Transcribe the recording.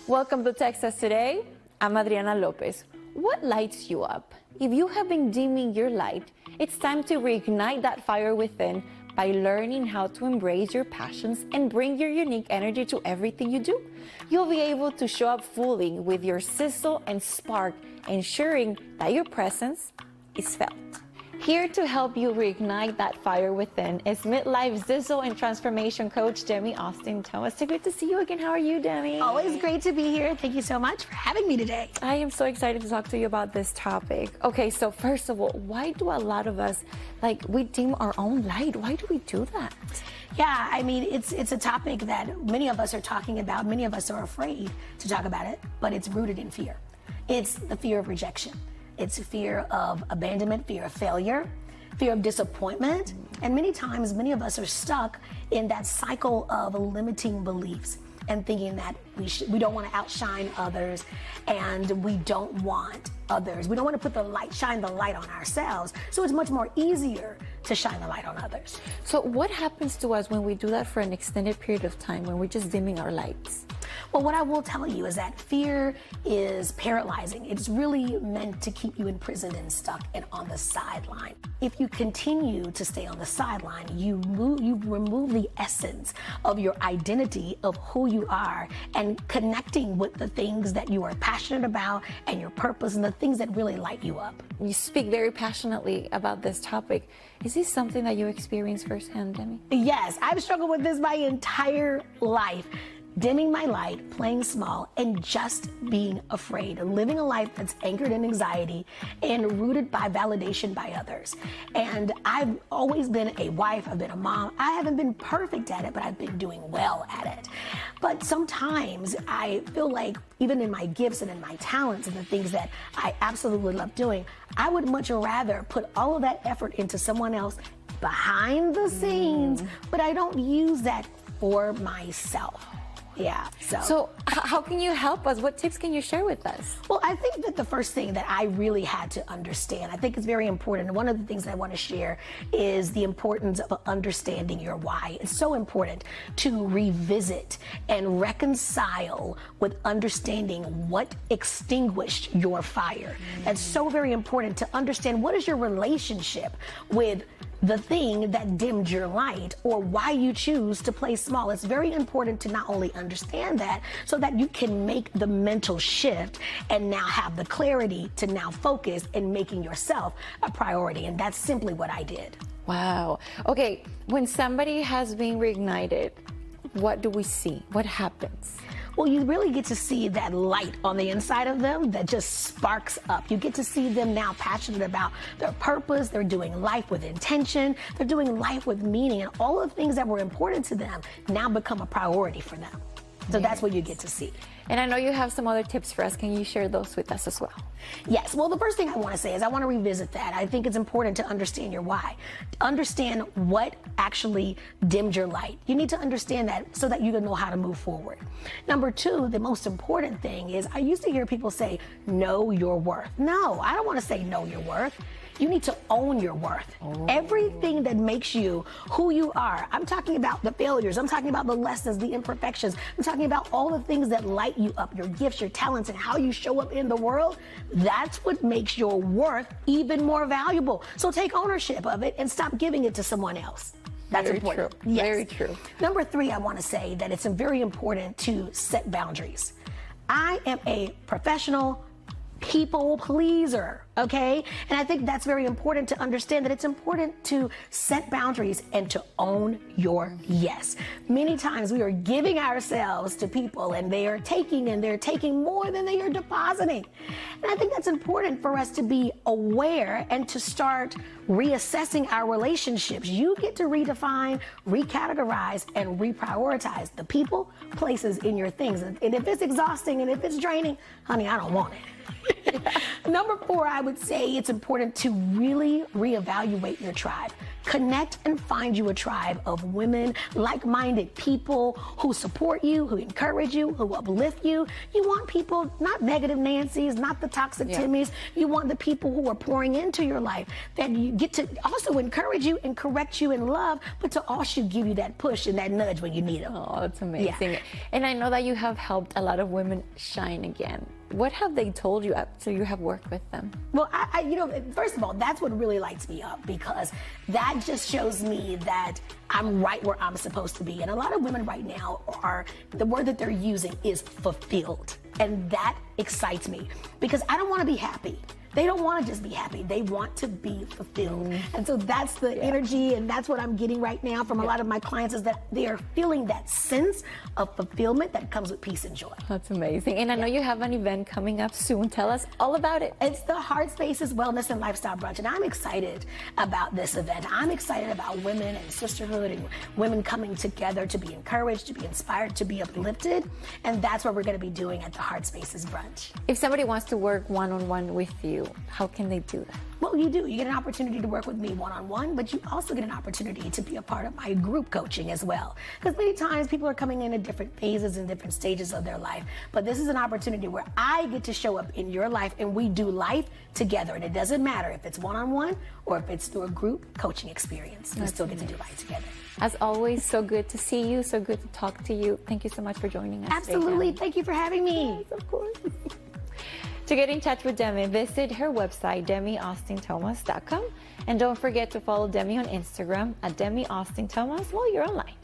Welcome to Texas Today. I'm Adriana Lopez. What lights you up? If you have been dimming your light, it's time to reignite that fire within by learning how to embrace your passions and bring your unique energy to everything you do. You'll be able to show up fully with your sizzle and spark, ensuring that your presence is felt. Here to help you reignite that fire within is midlife zizzle and transformation coach Demi Austin-Thomas. So good to see you again. How are you, Demi? Always great to be here. Thank you so much for having me today. I am so excited to talk to you about this topic. Okay, so first of all, why do a lot of us, we dim our own light? Why do we do that? Yeah, I mean, it's a topic that many of us are talking about. Many of us are afraid to talk about it, but it's rooted in fear. It's the fear of rejection. It's fear of abandonment, fear of failure, fear of disappointment. And many times, many of us are stuck in that cycle of limiting beliefs and thinking that we don't want to outshine others, and we don't want others. We don't want to put shine the light on ourselves. So it's much more easier to shine the light on others. So what happens to us when we do that for an extended period of time, when we're just dimming our lights? Well, what I will tell you is that fear is paralyzing. It's really meant to keep you imprisoned and stuck and on the sideline. If you continue to stay on the sideline, you remove the essence of your identity of who you are and connecting with the things that you are passionate about and your purpose and the things that really light you up. You speak very passionately about this topic. Is this something that you experience firsthand, Demi? Yes, I've struggled with this my entire life. Dimming my light, playing small, and just being afraid, living a life that's anchored in anxiety and rooted by validation by others. And I've always been a wife, I've been a mom. I haven't been perfect at it, but I've been doing well at it. But sometimes I feel like even in my gifts and in my talents and the things that I absolutely love doing, I would much rather put all of that effort into someone else behind the scenes, but I don't use that for myself. Yeah. So how can you help us? What tips can you share with us? Well, I think that the first thing that I really had to understand, I think it's very important. And one of the things that I want to share is the importance of understanding your why. It's so important to revisit and reconcile with understanding what extinguished your fire. That's so very important to understand what is your relationship with the thing that dimmed your light or why you choose to play small. It's very important to not only understand that so that you can make the mental shift and now have the clarity to now focus in making yourself a priority. And that's simply what I did. Wow. Okay, when somebody has been reignited, what do we see? What happens? Well, you really get to see that light on the inside of them that just sparks up. You get to see them now passionate about their purpose. They're doing life with intention. They're doing life with meaning. And all of the things that were important to them now become a priority for them. So that's what you get to see. And I know you have some other tips for us. Can you share those with us as well? Yes. Well, the first thing I want to say is I want to revisit that. I think it's important to understand your why. Understand what actually dimmed your light. You need to understand that so that you can know how to move forward. Number two, the most important thing is I used to hear people say, know your worth. No, I don't want to say know your worth. You need to own your worth. Everything that makes you who you are. I'm talking about the failures. I'm talking about the lessons, the imperfections. I'm talking about all the things that light you up, your gifts, your talents, and how you show up in the world. That's what makes your worth even more valuable. So take ownership of it and stop giving it to someone else. That's very important. True. Yes. Very true. Number three, I want to say that it's very important to set boundaries. I am a professional people pleaser, okay? And I think that's very important to understand that it's important to set boundaries and to own your yes. Many times we are giving ourselves to people and they're taking more than they are depositing. And I think that's important for us to be aware and to start reassessing our relationships. You get to redefine, recategorize, and reprioritize the people, places, in your things. And if it's exhausting and if it's draining, honey, I don't want it. Number four, I would say it's important to really reevaluate your tribe. Connect and find you a tribe of women, like-minded people who support you, who encourage you, who uplift you. You want people, not negative Nancy's, not the toxic Timmys. You want the people who are pouring into your life, that you get to also encourage you and correct you in love, but to also give you that push and that nudge when you need them. Oh, that's amazing. And I know that you have helped a lot of women shine again. What have they told you after you have worked with them? Well, first of all, that's what really lights me up, because that just shows me that I'm right where I'm supposed to be. And a lot of women right now the word that they're using is fulfilled. And that excites me, because I don't want to be happy. They don't want to just be happy. They want to be fulfilled. And so that's the energy, and that's what I'm getting right now from a lot of my clients, is that they are feeling that sense of fulfillment that comes with peace and joy. That's amazing. And I know you have an event coming up soon. Tell us all about it. It's the Heart Spaces Wellness and Lifestyle Brunch, and I'm excited about this event. I'm excited about women and sisterhood and women coming together to be encouraged, to be inspired, to be uplifted. And that's what we're going to be doing at the Heart Spaces Brunch. If somebody wants to work one-on-one with you, how can they do that? Well, you do. You get an opportunity to work with me one-on-one, but you also get an opportunity to be a part of my group coaching as well. Because many times people are coming in at different phases and different stages of their life. But this is an opportunity where I get to show up in your life, and we do life together. And it doesn't matter if it's one-on-one or if it's through a group coaching experience. We still get to do life together. As always, so good to see you, so good to talk to you. Thank you so much for joining us. Absolutely. Today, Thank you for having me. Yes, of course. To get in touch with Demi, visit her website, DemiAustin-Thomas.com. And don't forget to follow Demi on Instagram at Demi Austin-Thomas while you're online.